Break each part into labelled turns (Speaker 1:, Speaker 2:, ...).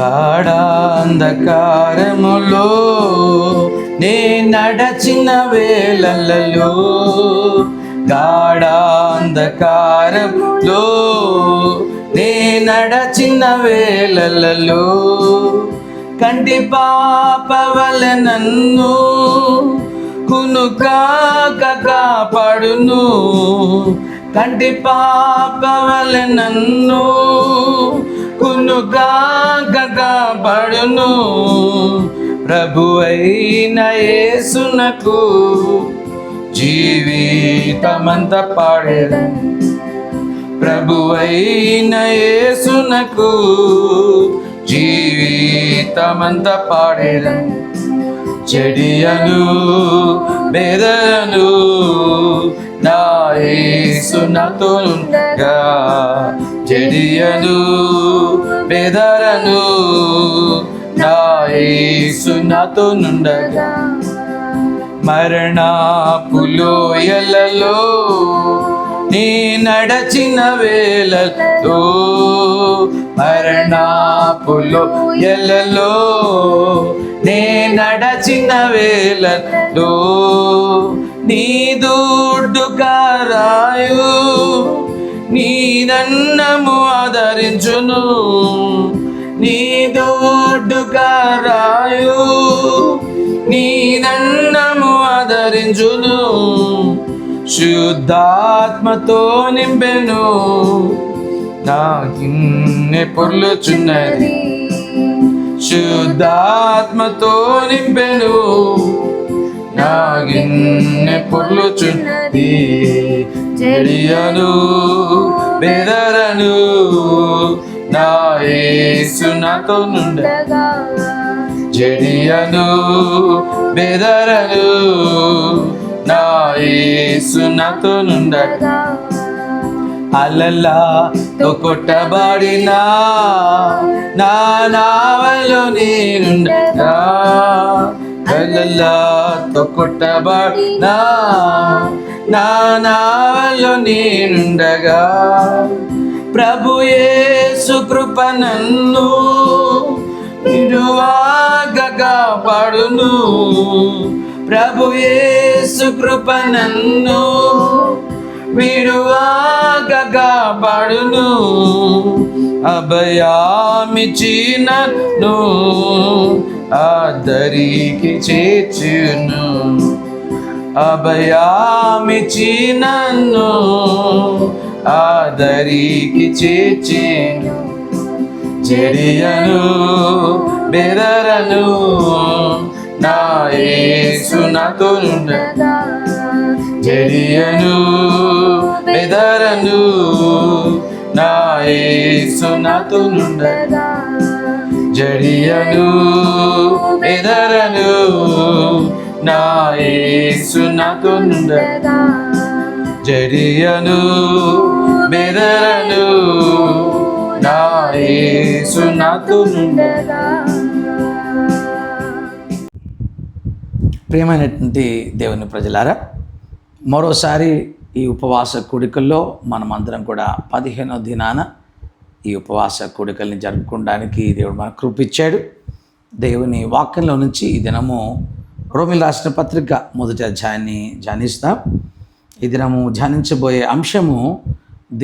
Speaker 1: గాఢాంధకారములో నే నడచిన వేళలలో, గాఢాంధకారములో నే నడచిన వేళలలో, కంటి పాప వలె నన్ను కునుకాక కాపాడును, కంటి పాప వలె నన్ను కునుకాక కాపాడును. ప్రభువైన యేసునకు జీవితమంత పాడేదను, ప్రభువైన యేసునకు జీవితమంత పాడేదను. చెడియను బెదరను నా యేసు నాతో ఉండగా, చెడియను బెదరను నా యేసు నాతో నుండగా. మరణపు లోయలలో నీ నడచిన వేళలో, మరణపు లోయలలో నే నడచిన వేళలో, నీ దూడ్డు కారాయు నీ నన్నము ఆదరించును, నీ దూడ్డు కారాయు నీ నన్నము ఆదరించును. శుద్ధాత్మతో నింపెను నా గిన్నె పొర్లుచున్నది, శుద్ధాత్మతో నింపెను నా గిన్నె పొర్లుచున్నది. చెడియను బెదరను నా యేసు నాతో నుండగా, చెడియను బెదరను నా యేసు నాతో నుండగా. అలలతో కొట్టబడినా నా నావలో నేనుండగా, అలలతో కొట్టబడినా నా నావలో నేనుండగా, ప్రభు యేసు కృప నన్ను నిరువాగ కాపాడును, ప్రభు యేసు కృప నన్ను విడువాగ కాపాడును. అభయామిచ్చి నన్ను ఆదరికి చేర్చును, అభయామిచ్చి నన్ను ఆదరికి చేర్చును. చెడియను బెదరను నా యేసు నాతో ఉండగా, చెడియను బెదరను నా యేసు నాతో ఉండగా, చెడియను బెదరను నా యేసు నాతో ఉండగా, చెడియను బెదరను నా యేసు నాతో ఉండగా. ప్రియమైనటువంటి దేవుని ప్రజలారా, మరోసారి ఈ ఉపవాస కూడికల్లో మనమందరం కూడా 15వ దినాన ఈ ఉపవాస కూడికల్ని జరుపుకోవడానికి దేవుడు మనకు కృపిచ్చాడు. దేవుని వాక్యంలో నుంచి ఈ దినము రోమిల రాసిన పత్రిక 1వ అధ్యాయాన్ని ధ్యానిస్తాం. ఈ దినము ధ్యానించబోయే అంశము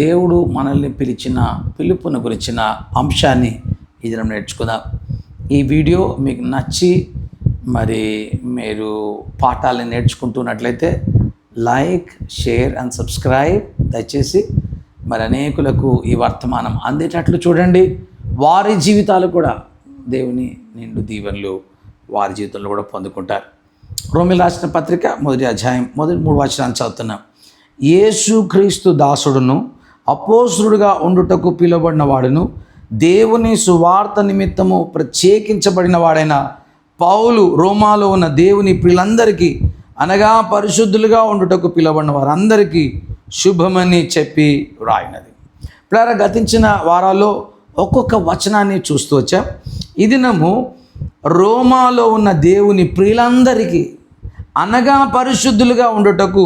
Speaker 1: దేవుడు మనల్ని పిలిచిన పిలుపును గురించిన అంశాన్ని ఈ దినం నేర్చుకుందాం. ఈ వీడియో మీకు నచ్చి మరి మీరు పాఠాలను నేర్చుకుంటున్నట్లయితే లైక్, షేర్ అండ్ సబ్స్క్రైబ్ దయచేసి మరి అనేకులకు ఈ వర్తమానం అందేటట్లు చూడండి. వారి జీవితాలు కూడా దేవుని నిండు దీవెనలు వారి జీవితంలో కూడా పొందుకుంటారు. రోమిల రాసిన పత్రిక 1వ అధ్యాయం మొదటి 3 వచనాలు చదువుతున్నాం. యేసుక్రీస్తు దాసుడును అపోస్తలుడుగా ఉండుటకు పిలువబడిన వాడును దేవుని సువార్త నిమిత్తము ప్రత్యేకించబడిన వాడైన పౌలు రోమాలో ఉన్న దేవుని ప్రియులందరికీ అనగా పరిశుద్ధులుగా ఉండుటకు పిలువబడిన వారందరికీ శుభమని చెప్పి వ్రాయినది. ప్రియులారా, గతించిన వారాల్లో ఒక్కొక్క వచనాన్ని చూస్తూ వచ్చాం. ఈ దినము రోమాలో ఉన్న దేవుని ప్రియులందరికీ అనగా పరిశుద్ధులుగా ఉండుటకు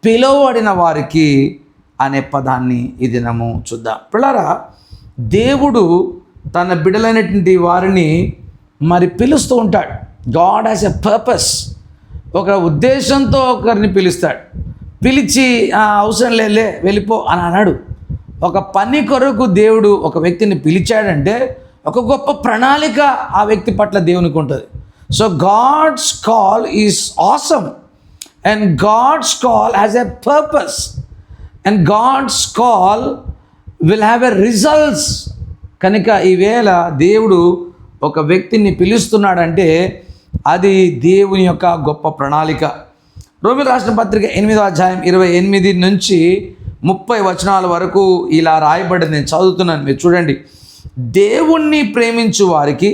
Speaker 1: పిలువబడిన వారికి అనే పదాన్ని ఈ దినము చూద్దాం. ప్రియులారా, దేవుడు తన బిడ్డలైనటువంటి వారిని మరి పిలుస్తూ ఉంటాడు. God has a purpose. ఒక ఉద్దేశంతో ఒకరిని పిలుస్తాడు. పిలిచి అవసరం లేలే వెళ్ళిపో అని అన్నాడు. ఒక పని కొరకు దేవుడు ఒక వ్యక్తిని పిలిచాడంటే ఒక గొప్ప ప్రణాళిక ఆ వ్యక్తి పట్ల దేవునికి ఉంటుంది. So God's call is awesome and God's call has a purpose and God's call will have a results. కనుక ఈవేళ దేవుడు ఒక వ్యక్తిని పిలుస్తున్నాడంటే అది దేవుని యొక్క గొప్ప ప్రణాళిక. రోమీయులకు రాసిన పత్రిక 8వ అధ్యాయం 28 నుంచి 30 వచనాల వరకు ఇలా రాయబడింది. నేను చదువుతున్నాను, మీరు చూడండి. దేవుణ్ణి ప్రేమించు వారికి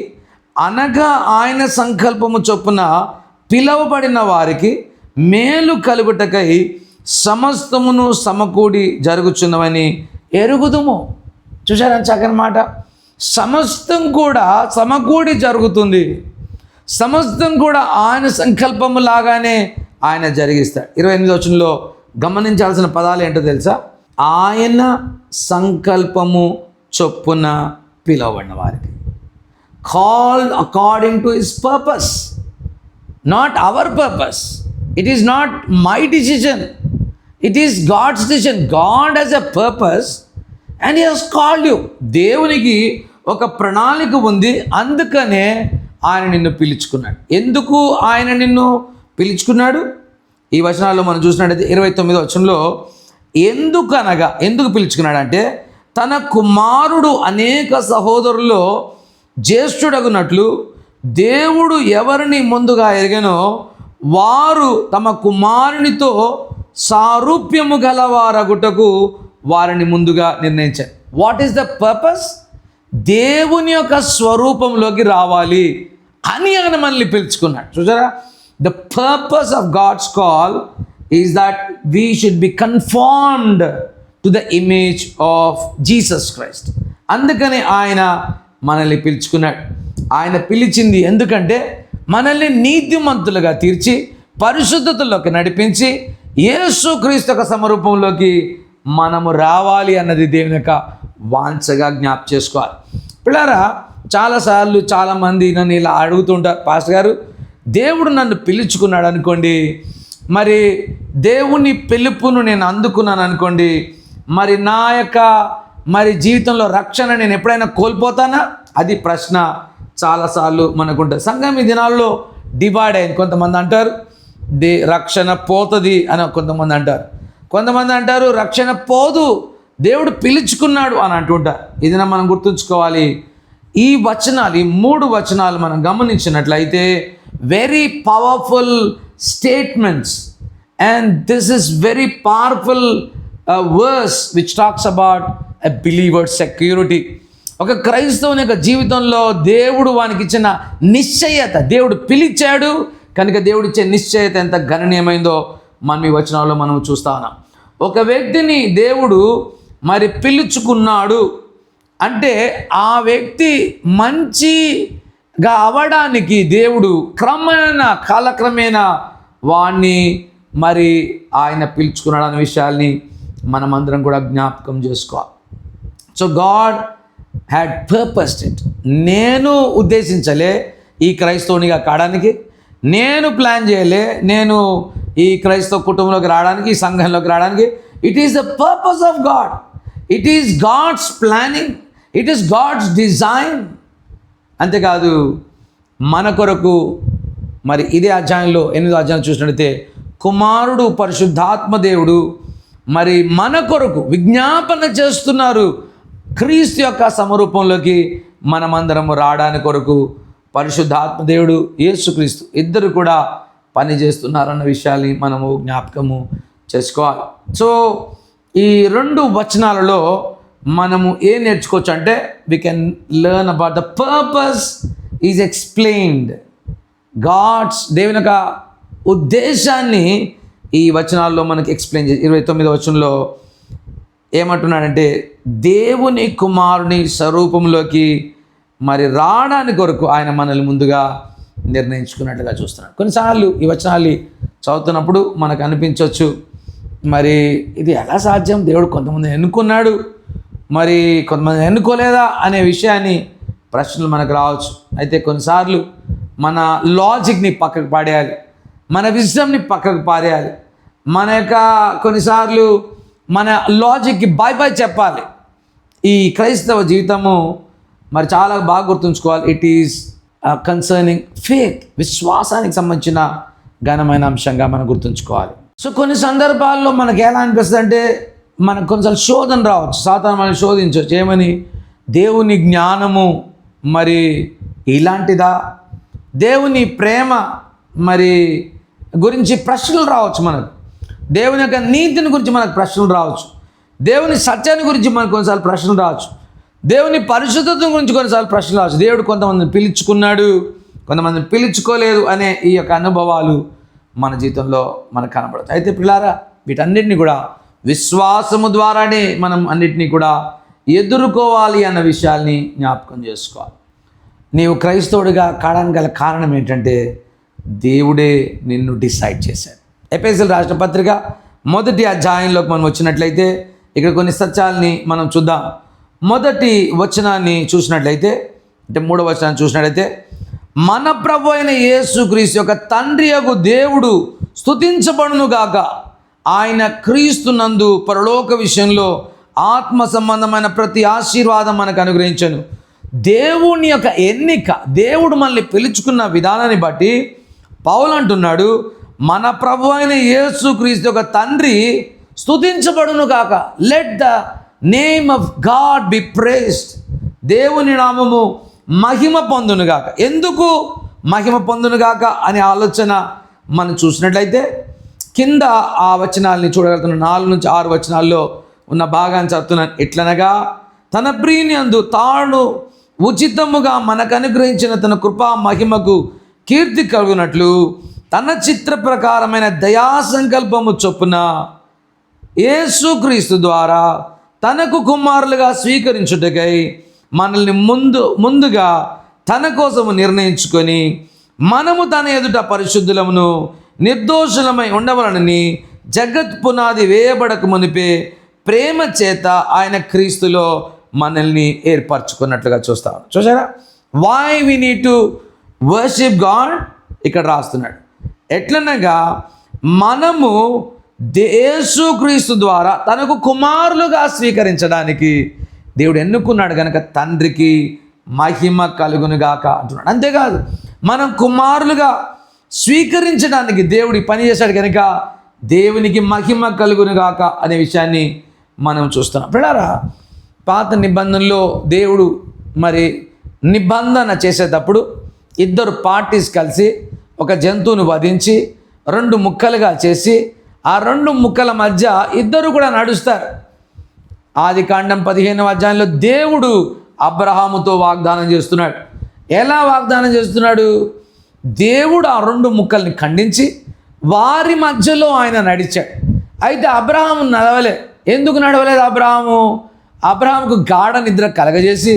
Speaker 1: అనగా ఆయన సంకల్పము చొప్పున పిలువబడిన వారికి మేలు కలుగుటకై సమస్తమును సమకూడి జరుగుచున్నవని ఎరుగుదుము. చూశారా చక్కని మాట. సమస్తం కూడా సమకూడి జరుగుతుంది. సమస్తం కూడా ఆయన సంకల్పము లాగానే ఆయన జరిగిస్తాడు. 28వ వచనంలో గమనించాల్సిన పదాలు ఏంటో తెలుసా? ఆయన సంకల్పము చొప్పున పిలువబడిన వారికి. Called according to his purpose, not our purpose. It is not my decision, it is God's decision. God has a purpose and he has called you. దేవునికి ఒక ప్రణాళిక ఉంది, అందుకనే ఆయన నిన్ను పిలుచుకున్నాడు. ఎందుకు ఆయన నిన్ను పిలుచుకున్నాడు? ఈ వచనాల్లో మనం చూసినట్టయితే 29వ వచనంలో ఎందుకు పిలుచుకున్నాడంటే తన కుమారుడు అనేక సహోదరుల్లో జ్యేష్ఠుడగునట్లు దేవుడు ఎవరిని ముందుగా ఎరిగెనో వారు తమ కుమారునితో సారూప్యము గలవారగుటకు వారిని ముందుగా నిర్ణయించారు. What is the purpose? దేవుని యొక్క స్వరూపంలోకి రావాలి అని ఆయన మనల్ని పిలుచుకున్నాడు. చూసారా? The purpose of God's call is that we should be conformed to the image of Jesus Christ. అందుకని ఆయన మనల్ని పిలుచుకున్నాడు. ఆయన పిలిచింది ఎందుకంటే మనల్ని నీతిమంతులుగా తీర్చి పరిశుద్ధతలోకి నడిపించి యేసుక్రీస్తు యొక్క సమరూపంలోకి మనము రావాలి అన్నది దేవుని యొక్క వాంఛగా జ్ఞాపకం చేసుకోవాలి. పిల్లారా, చాలాసార్లు చాలామంది నన్ను ఇలా అడుగుతుంటారు, పాస్టర్ గారు దేవుడు నన్ను పిలుచుకున్నాడు అనుకోండి, మరి దేవుని పిలుపును నేను అందుకున్నాను అనుకోండి, మరి నా యొక్క జీవితంలో రక్షణ నేను ఎప్పుడైనా కోల్పోతానా? అది ప్రశ్న చాలాసార్లు మనకుంటుంది. సంఘం ఈ దినాల్లో డివైడ్ అయింది. కొంతమంది అంటారు రక్షణ పోతుంది అని, కొంతమంది అంటారు రక్షణ పోదు, దేవుడు పిలుచుకున్నాడు అని అంటుంటారు. ఇది మనం గుర్తుంచుకోవాలి. ఈ 3 వచనాలు మనం గమనించినట్లయితే very powerful statements, and this is very powerful verse which talks about a believer security. ఒక క్రైస్తవుని యొక్క జీవితంలో దేవుడు వానికి ఇచ్చిన నిశ్చయత, దేవుడు పిలిచాడు కనుక దేవుడు ఇచ్చే నిశ్చయత ఎంత గణనీయమైందో మనం ఈ వచనాల్లో మనం చూస్తా ఉన్నాం. ఒక వ్యక్తిని దేవుడు మరి పిలుచుకున్నాడు అంటే ఆ వ్యక్తి మంచిగా అవ్వడానికి దేవుడు కాలక్రమేణా వాణ్ణి మరి ఆయన పిలుచుకున్నాడు అనే విషయాల్ని మనమందరం కూడా జ్ఞాపకం చేసుకోవాలి. So God had purposed it. నేను ఉద్దేశించలే ఈ క్రైస్తవునిగా కావడానికి, నేను ప్లాన్ చేయలే నేను ఈ క్రైస్తవ కుటుంబంలోకి రావడానికి, ఈ సంఘంలోకి రావడానికి. It is the purpose of God, it is God's planning, it is God's design. అంతేకాదు మన కొరకు మరి ఇదే అధ్యాయంలో 8వ అధ్యాయం చూసినట్లయితే కుమారుడు పరిశుద్ధాత్మ దేవుడు మరి మన కొరకు విజ్ఞాపన చేస్తున్నారు. క్రీస్తు యొక్క సమరూపంలోకి మనమందరము రావడానికి కొరకు పరిశుద్ధాత్మ దేవుడు యేసుక్రీస్తు ఇద్దరు కూడా పనిచేస్తున్నారన్న విషయాన్ని మనము జ్ఞాపకము చేసుకోవాలి. సో ఈ 2 వచనాలలో మనము ఏం నేర్చుకోవచ్చు అంటే we can learn about the purpose is explained. దేవుని యొక్క ఉద్దేశాన్ని ఈ వచనాల్లో మనకి ఎక్స్ప్లెయిన్ చేసి 29వ వచనంలో ఏమంటున్నాడంటే దేవుని కుమారుని స్వరూపంలోకి మరి రావడానికి కొరకు ఆయన మనల్ని ముందుగా నిర్ణయించుకున్నట్లుగా చూస్తున్నాడు. కొన్నిసార్లు ఈ వచనాలు చదువుతున్నప్పుడు మనకు అనిపించవచ్చు, మరి ఇది ఎలా సాధ్యం, దేవుడు కొంతమంది ఎన్నుకున్నాడు మరి కొంతమంది ఎన్నుకోలేదా అనే విషయాన్ని ప్రశ్నలు మనకు రావచ్చు. అయితే కొన్నిసార్లు మన లాజిక్ని పక్కకు పాడేయాలి, మన విజ్డమ్ని పక్కకు పారేయాలి. మన యొక్క కొన్నిసార్లు మన లాజిక్కి బై చెప్పాలి. ఈ క్రైస్తవ జీవితము మరి చాలా బాగా గుర్తుంచుకోవాలి. ఇట్ ఈస్ కన్సర్నింగ్ ఫేత్, విశ్వాసానికి సంబంధించిన ఘనమైన అంశంగా మనం గుర్తుంచుకోవాలి. సో కొన్ని సందర్భాల్లో మనకి ఎలా అనిపిస్తుంది అంటే, మనకు కొంచెం శోధన రావచ్చు, సాతాను మనం శోధించవచ్చు. ఏమని? దేవుని జ్ఞానము మరి ఇలాంటిదా, దేవుని ప్రేమ మరి గురించి ప్రశ్నలు రావచ్చు మనకు, దేవుని యొక్క నీతిని గురించి మనకు ప్రశ్నలు రావచ్చు, దేవుని సత్యాన్ని గురించి మనకు కొన్నిసార్లు ప్రశ్నలు రావచ్చు, దేవుని పరిశుద్ధత గురించి కొన్నిసార్లు ప్రశ్నలు రావచ్చు. దేవుడు కొంతమందిని పిలుచుకున్నాడు, కొంతమందిని పిలుచుకోలేదు అనే ఈ యొక్క అనుభవాలు మన జీవితంలో మనకు కనబడతాయి. అయితే పిల్లారా, వీటన్నిటిని కూడా విశ్వాసము ద్వారానే మనం అన్నిటినీ కూడా ఎదుర్కోవాలి అన్న విషయాల్ని జ్ఞాపకం చేసుకోవాలి. నీవు క్రైస్తవుడిగా కావడానికి గల కారణం ఏంటంటే, దేవుడే నిన్ను డిసైడ్ చేశాడు. ఎఫెసీయులకు రాసిన పత్రిక 1వ అధ్యాయంలోకి మనం వచ్చినట్లయితే ఇక్కడ కొన్ని సత్యాలని మనం చూద్దాం. 1వ వచనాన్ని చూసినట్లయితే, అంటే 3వ వచనాన్ని చూసినట్లయితే, మన ప్రభు అయిన యేసుక్రీస్తు యొక్క తండ్రి యగు దేవుడు స్తుతించబడును గాక. ఆయన క్రీస్తునందు పరలోక విషయంలో ఆత్మ సంబంధమైన ప్రతి ఆశీర్వాదం మనకు అనుగ్రహించను. దేవుని యొక్క ఎన్నిక, దేవుడు మనల్ని పిలుచుకున్న విధానాన్ని బట్టి పౌలు అంటున్నాడు, మన ప్రభు అయిన యేసుక్రీస్తు యొక్క తండ్రి స్తుతించబడును గాక. Let the name of God be praised. దేవుని నామము మహిమ పొందునుగాక. ఎందుకు మహిమ పొందునుగాక అనే ఆలోచన మనం చూసినట్లయితే, కింద ఆ వచనాల్ని చూడగలుగుతున్న 4 నుంచి 6 వచనాల్లో ఉన్న భాగాన్ని చదువుతున్నాను. ఎట్లనగా, తన ప్రియనందు తాను ఉచితముగా మనకు అనుగ్రహించిన తన కృపా మహిమకు కీర్తి కలుగునట్లు తన చిత్ర ప్రకారమైన దయా సంకల్పము చొప్పున యేసుక్రీస్తు ద్వారా తనకు కుమారులుగా స్వీకరించుటకై మనల్ని ముందుగా తన కోసము నిర్ణయించుకొని, మనము తన ఎదుట పరిశుద్ధులమును నిర్దోషులమై ఉండవలనని జగత్ పునాది వేయబడక మునిపే ప్రేమ చేత ఆయన క్రీస్తులో మనల్ని ఏర్పరచుకున్నట్లుగా చూసారా? Why we need to worship God ఇక్కడ రాస్తున్నాడు. ఎట్లనగా, మనము యేసుక్రీస్తు ద్వారా తనకు కుమారులుగా స్వీకరించడానికి దేవుడు ఎన్నుకున్నాడు కనుక తండ్రికి మహిమ కలుగునుగాక అంటున్నాడు. అంతేకాదు, మనం కుమారులుగా స్వీకరించడానికి దేవుడి పని చేశాడు కనుక దేవునికి మహిమ కలుగునుగాక అనే విషయాన్ని మనం చూస్తున్నాం. పిల్లారా, పాత నిబంధనలో దేవుడు మరి నిబంధన చేసేటప్పుడు 2 పార్టీస్ కలిసి ఒక జంతువును వధించి 2 ముక్కలుగా చేసి ఆ 2 ముక్కల మధ్య ఇద్దరు కూడా నడుస్తారు. ఆదికాండం 15వ అధ్యాయంలో దేవుడు అబ్రహాముతో వాగ్దానం చేస్తున్నాడు. ఎలా వాగ్దానం చేస్తున్నాడు? దేవుడు ఆ 2 ముక్కల్ని ఖండించి వారి మధ్యలో ఆయన నడిచాడు. అయితే అబ్రహాము నడవలే. ఎందుకు నడవలేదు? అబ్రహాముకు గాఢ నిద్ర కలగజేసి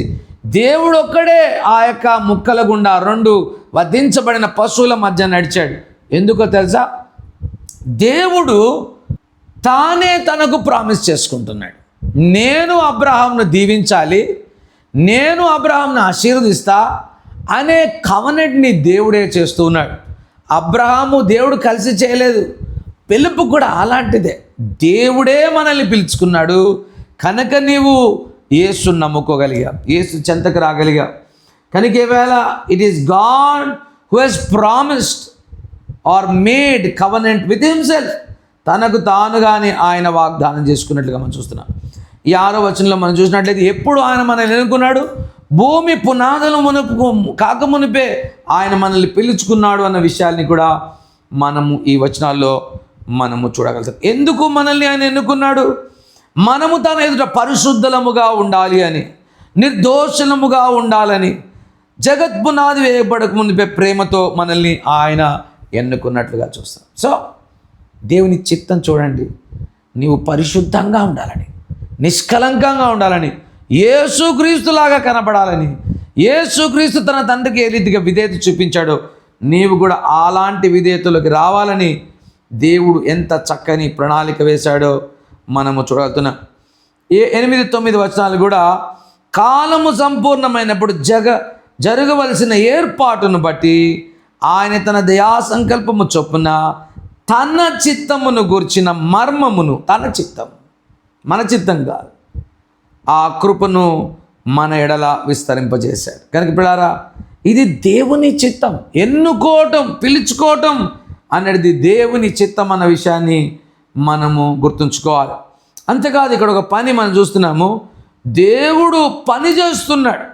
Speaker 1: దేవుడు ఒక్కడే ఆ యొక్క ముక్కల గుండా 2 వధించబడిన పశువుల మధ్య నడిచాడు. ఎందుకో తెలుసా? దేవుడు తానే తనకు ప్రామిస్ చేసుకుంటున్నాడు. నేను అబ్రహామును దీవించాలి, నేను అబ్రహామును ఆశీర్వదిస్తా అనే కవనెంట్ని దేవుడే చేస్తూ ఉన్నాడు. అబ్రహాము దేవుడు కలిసి చేయలేదు. పిలుపు కూడా అలాంటిదే. దేవుడే మనల్ని పిలుచుకున్నాడు కనుక నీవు యేసును నమ్ముకోగలిగా, యేసు చెంతకు రాగలిగా. కనుక ఈవేళ it is God who has promised or made covenant with himself. తనకు తానుగానే ఆయన వాగ్దానం చేసుకున్నట్లుగా మనం చూస్తున్నాం. ఈ 6వ వచనంలో మనం చూసినట్లయితే, ఎప్పుడు ఆయన మనల్ని ఎన్నుకున్నాడు? భూమి పునాదులు కాకమునిపే ఆయన మనల్ని పిలుచుకున్నాడు అన్న విషయాల్ని కూడా మనము ఈ వచనాల్లో మనము చూడగలుగుతాం. ఎందుకు మనల్ని ఆయన ఎన్నుకున్నాడు? మనము తన ఎదుట పరిశుద్ధలముగా ఉండాలి అని, నిర్దోషులముగా ఉండాలని, జగత్ పునాది వేయబడక ముందుపే ప్రేమతో మనల్ని ఆయన ఎన్నుకున్నట్లుగా చూస్తాం. సో దేవుని చిత్తం చూడండి, నీవు పరిశుద్ధంగా ఉండాలని, నిష్కలంకంగా ఉండాలని, యేసుక్రీస్తులాగా కనబడాలని. యేసుక్రీస్తు తన తండ్రికి ఏ రీతిగా విధేయత చూపించాడో నీవు కూడా అలాంటి విధేయతలోకి రావాలని దేవుడు ఎంత చక్కని ప్రణాళిక వేశాడో మనము చూడగలుగుతున్నాం. 8-9 వచనాలు కూడా కాలము సంపూర్ణమైనప్పుడు జరగవలసిన ఏర్పాటును బట్టి ఆయన తన దయా సంకల్పము చొప్పున తన చిత్తమును గూర్చిన మర్మమును, తన చిత్తం, మన చిత్తం కాదు, ఆ కృపను మన ఎడల విస్తరింపజేశాడు. కనుక పిల్లారా, ఇది దేవుని చిత్తం. ఎన్నుకోవటం, పిలుచుకోవటం అనేది దేవుని చిత్తం అన్న విషయాన్ని మనము గుర్తుంచుకోవాలి. అంతేకాదు, ఇక్కడ ఒక పని మనం చూస్తున్నాము. దేవుడు పని చేస్తున్నాడు,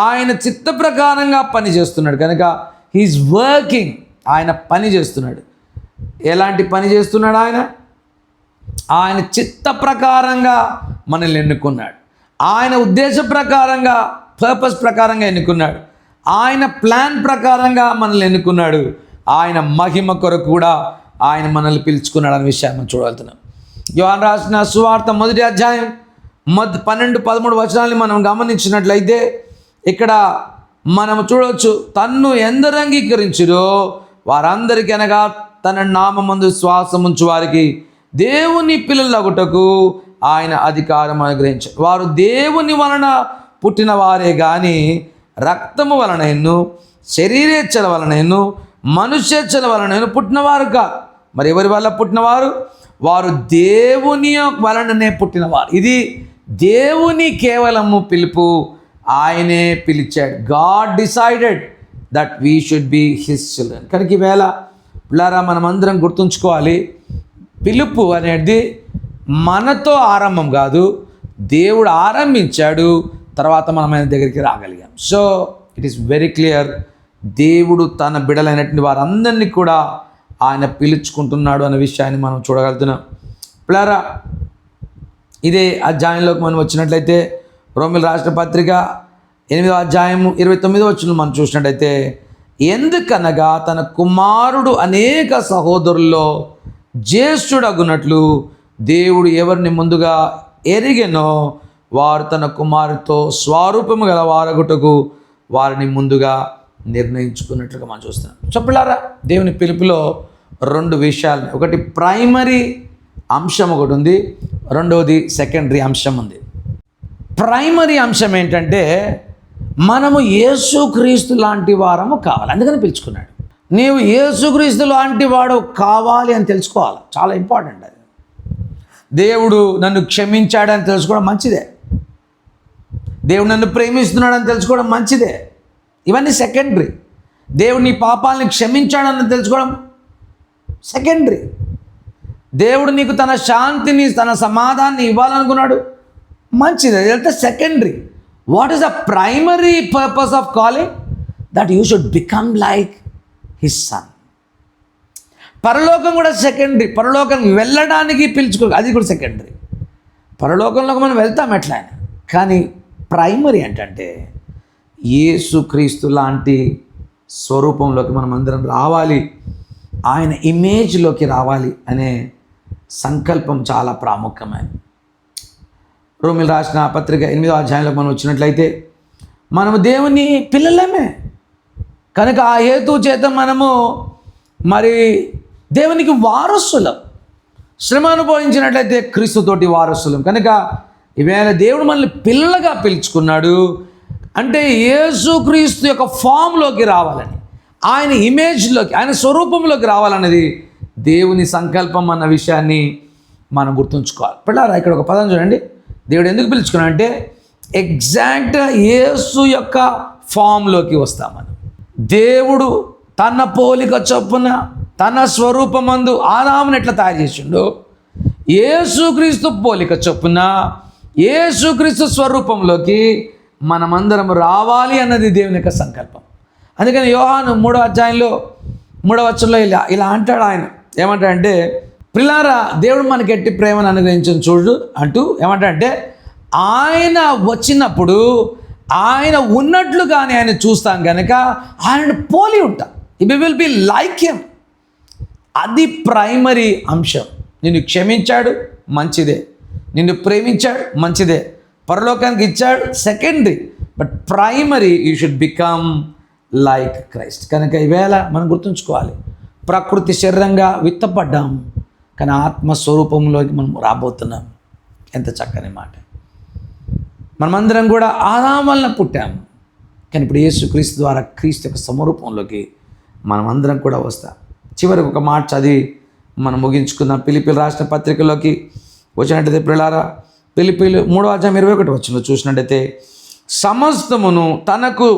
Speaker 1: ఆయన చిత్త ప్రకారంగా పని చేస్తున్నాడు. కనుక హీఈస్ వర్కింగ్, ఆయన పని చేస్తున్నాడు. ఎలాంటి పని చేస్తున్నాడు? ఆయన చిత్త ప్రకారంగా మనల్ని ఎన్నుకున్నాడు. ఆయన ఉద్దేశ ప్రకారంగా, పర్పస్ ప్రకారంగా ఎన్నుకున్నాడు. ఆయన ప్లాన్ ప్రకారంగా మనల్ని ఎన్నుకున్నాడు. ఆయన మహిమ కొరకు కూడా ఆయన మనల్ని పిలుచుకున్నాడు అనే విషయాన్ని మనం చూడగలుగుతున్నాం. యోహాను రాసిన సువార్త 1వ అధ్యాయం 12-13 వచనాలని మనం గమనించినట్లయితే ఇక్కడ మనం చూడవచ్చు, తన్ను ఎందరు అంగీకరించురో వారందరికీ, అనగా తన నామమందు శ్వాసం ఉంచు వారికి దేవుని పిల్లలగుటకు ఆయన అధికారం అనుగ్రహించారు. వారు దేవుని వలన పుట్టిన వారే కానీ రక్తము వలనను, శరీరేచ్ఛల వలనను, మనుష్యేచ్ఛల వలనను పుట్టినవారు కాదు. మరి ఎవరి వల్ల పుట్టినవారు? వారు దేవుని వలననే పుట్టినవారు. ఇది దేవుని కేవలము పిలుపు, ఆయనే పిలిచాడు. God decided that we should B his children. కనుక ఈవేళ పిల్లారా, మనం అందరం గుర్తుంచుకోవాలి, పిలుపు అనేది మనతో ఆరంభం కాదు, దేవుడు ఆరంభించాడు, తర్వాత మనం ఆయన దగ్గరికి రాగలిగాం. So it is very clear, దేవుడు తన బిడ్డలైనటువంటి వారందరినీ కూడా ఆయన పిలుచుకుంటున్నాడు అనే విషయాన్ని మనం చూడగలుగుతున్నాం. పిల్లారా, ఇదే అధ్యాయంలోకి మనం వచ్చినట్లయితే రోమీయులకు రాసిన పత్రిక 8వ అధ్యాయము 29వ వచనం మనం చూసినట్లయితే, ఎందుకనగా తన కుమారుడు అనేక సహోదరుల్లో జ్యేష్ఠుడగునట్లు దేవుడు ఎవరిని ముందుగా ఎరిగెనో వారు తన కుమారుతో స్వరూపము గల వారగుటకు వారిని ముందుగా నిర్ణయించుకున్నట్లుగా మనం చూస్తున్నాం. చెప్పలారా, దేవుని పిలుపులో 2 విషయాలు, ఒకటి ప్రైమరీ అంశం ఒకటి ఉంది, రెండవది సెకండరీ అంశం ఉంది. ప్రైమరీ అంశం ఏంటంటే, మనము యేసుక్రీస్తు లాంటి వారము కావాలి, అందుకని పిలుచుకున్నాడు. నీవు యేసుక్రీస్తు లాంటి వాడు కావాలి అని తెలుసుకోవాలి, చాలా ఇంపార్టెంట్ అది. దేవుడు నన్ను క్షమించాడని తెలుసుకోవడం మంచిదే, దేవుడు నన్ను ప్రేమిస్తున్నాడని తెలుసుకోవడం మంచిదే, ఇవన్నీ సెకండరీ. దేవుడు నీ పాపాలని క్షమించాడని తెలుసుకోవడం సెకండరీ. దేవుడు నీకు తన శాంతిని, తన సమాధానాన్ని ఇవ్వాలనుకున్నాడు, మంచిది, అదంతా secondary. What is the primary purpose of calling? That you should become like his son. పరలోకం కూడా సెకండరీ, పరలోకం వెళ్ళడానికి పిలుచుకో, అది కూడా సెకండరీ. పరలోకంలోకి మనం వెళ్తాం ఎట్లా, కానీ ప్రైమరీ ఏంటంటే యేసుక్రీస్తు లాంటి స్వరూపంలోకి మనం అందరం రావాలి, ఆయన ఇమేజ్లోకి రావాలి అనే సంకల్పం చాలా ప్రాముఖ్యమైనది. రోమీయులకు రాసిన పత్రిక 8వ అధ్యాయంలో మనం వచ్చినట్లయితే, మనము దేవుని పిల్లలమే కనుక ఆ హేతు చేత మనము మరి దేవునికి వారసులం. శ్రమ అనుభవించినట్లయితే క్రీస్తుతోటి వారసులం. కనుక ఈవేళ దేవుడు మనల్ని పిల్లలుగా పిలుచుకున్నాడు అంటే యేసుక్రీస్తు యొక్క ఫామ్లోకి రావాలని, ఆయన ఇమేజ్లోకి, ఆయన స్వరూపంలోకి రావాలన్నది దేవుని సంకల్పం అన్న విషయాన్ని మనం గుర్తుంచుకోవాలి. పిల్లారా, ఇక్కడ ఒక పదం చూడండి, దేవుడు ఎందుకు పిలుచుకున్నాడు అంటే ఎగ్జాక్ట్గా యేసు యొక్క ఫామ్లోకి వస్తామని. దేవుడు తన పోలిక చొప్పున తన స్వరూపమందు ఆదామును ఎట్లా తయారు చేసిండో, యేసుక్రీస్తు పోలిక చొప్పున యేసుక్రీస్తు స్వరూపంలోకి మనమందరం రావాలి అన్నది దేవుని యొక్క సంకల్పం. అందుకని యోహాను 3వ అధ్యాయంలో 3వ వచనంలో ఇలా అంటాడు. ఆయన ఏమంటాడంటే, ప్రియులారా, దేవుడు మనకి ఎట్టి ప్రేమను అనుగ్రహించని చూడు అంటూ ఏమంటాడంటే, ఆయన వచ్చినప్పుడు ఆయన ఉన్నట్లుగానే ఆయన చూస్తాం కనుక ఆయనను పోలి ఉంటాం. We will be like him. అది ప్రైమరీ అంశం. నిన్ను క్షమించాడు, మంచిదే, నిన్ను ప్రేమించాడు, మంచిదే, పరలోకానికి ఇచ్చాడు, secondary. But primary you should become like Christ. కనుక ఈవేళ మనం గుర్తుంచుకోవాలి, ప్రకృతి శరీరంగా విత్తపడ్డాం, కానీ ఆత్మస్వరూపంలోకి మనం రాబోతున్నాం. ఎంత చక్కని మాట. మనమందరం కూడా ఆదాం వలన పుట్టాము, కానీ ఇప్పుడు యేసుక్రీస్తు ద్వారా క్రీస్తు యొక్క సమరూపంలోకి మనమందరం కూడా వస్తాం. చివరికి ఒక మాట చదివి మనం ముగించుకుందాం. ఫిలిప్పీయులకు రాసిన పత్రికలోకి వచ్చినట్టయితే ప్రియులారా, ఫిలిప్పీయులు 3:21 చూసినట్టయితే, సమస్తమును తనకు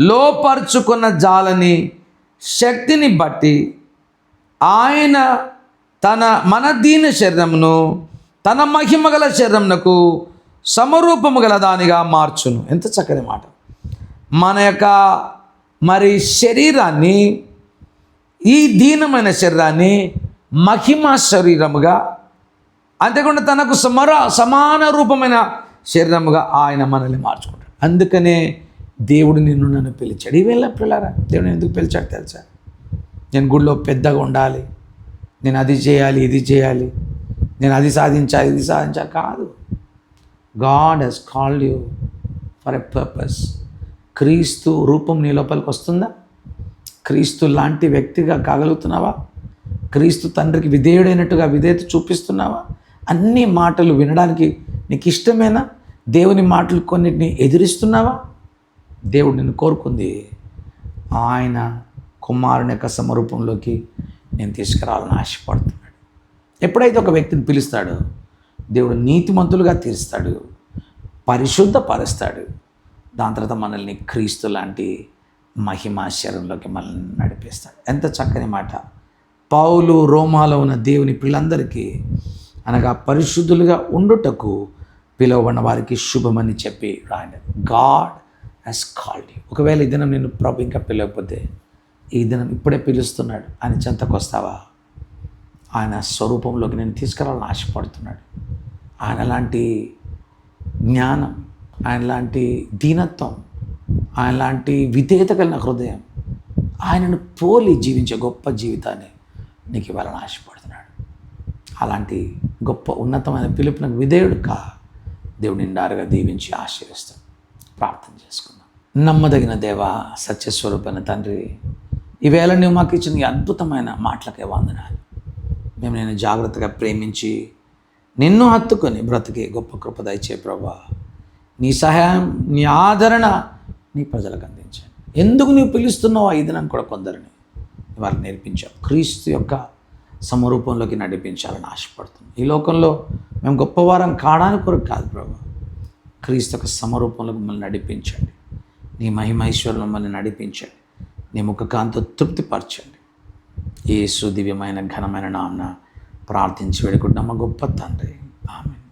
Speaker 1: లోపరుచుకున్న జాలని శక్తిని బట్టి ఆయన మన దీన శరీరమును తన మహిమగల శరీరమునకు సమరూపము గల దానిగా మార్చును. ఎంత చక్కని మాట. మన యొక్క శరీరాన్ని, ఈ దీనమైన శరీరాన్ని మహిమ శరీరముగా, అంతేకాకుండా తనకు సమాన రూపమైన శరీరముగా ఆయన మనల్ని మార్చుకుంటాడు. అందుకనే దేవుడు నన్ను పిలిచాడు. ఈవేళ పిల్లారా, దేవుడు ఎందుకు పిలిచాడు తెలుసా? నేను గుడిలో పెద్దగా ఉండాలి, నేను అది చేయాలి, ఇది చేయాలి, నేను అది సాధించాలి, ఇది సాధించాలి కాదు. God has called you for a purpose. క్రీస్తు రూపం నీ లోపలికి వస్తుందా? క్రీస్తు లాంటి వ్యక్తిగా కాగలుగుతున్నావా? క్రీస్తు తండ్రికి విధేయుడైనట్టుగా విధేయత చూపిస్తున్నావా? అన్ని మాటలు వినడానికి నీకు ఇష్టమేనా? దేవుని మాటలు కొన్నిటిని ఎదిరిస్తున్నావా? దేవుడు నిన్ను కోరుకుంది ఆయన కుమారుని యొక్క సమరూపంలోకి నేను తీసుకురావాలని ఆశపడుతున్నాడు. ఎప్పుడైతే ఒక వ్యక్తిని పిలుస్తాడో దేవుడు నీతిమంతులుగా తీరుస్తాడు, పరిశుద్ధపరుస్తాడు. దాని తర్వాత మనల్ని క్రీస్తు లాంటి మహిమాశ్చర్యంలోకి మనల్ని నడిపిస్తాడు. ఎంత చక్కని మాట. పౌలు రోమాలో ఉన్న దేవుని పిల్లలందరికీ అనగా పరిశుద్ధులుగా ఉండుటకు పిలువబడిన వారికి శుభమని చెప్పి రాయండి. God has called you. ఒకవేళ ఈ దినం నేను ప్రభు ఇంకా పిలవకపోతే, ఈ దినం ఇప్పుడే పిలుస్తున్నాడు. ఆయన చెంతకు వస్తావా? ఆయన స్వరూపంలోకి నేను తీసుకురావాలని ఆశపడుతున్నాడు. ఆయన లాంటి జ్ఞానం, ఆయన లాంటి దీనత్వం, ఆయన లాంటి విధేయత కలిగిన హృదయం, ఆయనను పోలి జీవించే గొప్ప జీవితాన్ని నీకు ఇవ్వాలని ఆశపడుతున్నాడు. అలాంటి గొప్ప ఉన్నతమైన పిలుపునకు విధేయుడు కా. దేవుడు నిండారుగా దీవించి ఆశీర్వదిస్తాడు. ప్రార్థన చేసుకుందాం. నమ్మదగిన దేవ, సత్యస్వరూపమైన తండ్రి, ఈవేళ నువ్వు మాకు ఇచ్చిన ఈ అద్భుతమైన మాటలకే వందనాలు. మేము నేను జాగ్రత్తగా ప్రేమించి నిన్ను హత్తుకొని బ్రతికే గొప్ప కృప దయచే ప్రభా. నీ సహాయం, నీ ఆదరణ నీ ప్రజలకు అందించండి. ఎందుకు నువ్వు పిలుస్తున్నావు ఈ దినం కూడా కొందరిని వారికి నేర్పించావు. క్రీస్తు యొక్క సమరూపంలోకి నడిపించాలని ఆశపడుతుంది. ఈ లోకంలో మేము గొప్పవారం కావడానికి కొరకు కాదు ప్రభా, క్రీస్తు యొక్క సమరూపంలో మమ్మల్ని నడిపించండి. నీ మహిమైశ్వరం మమ్మల్ని నడిపించండి. నీ ముఖకాంతో తృప్తిపరచండి. యేసు దివ్యమైన ఘనమైన నామమున ప్రార్థించి వేడుకుంటున్నాము గొప్ప తండ్రి. ఆమేన్.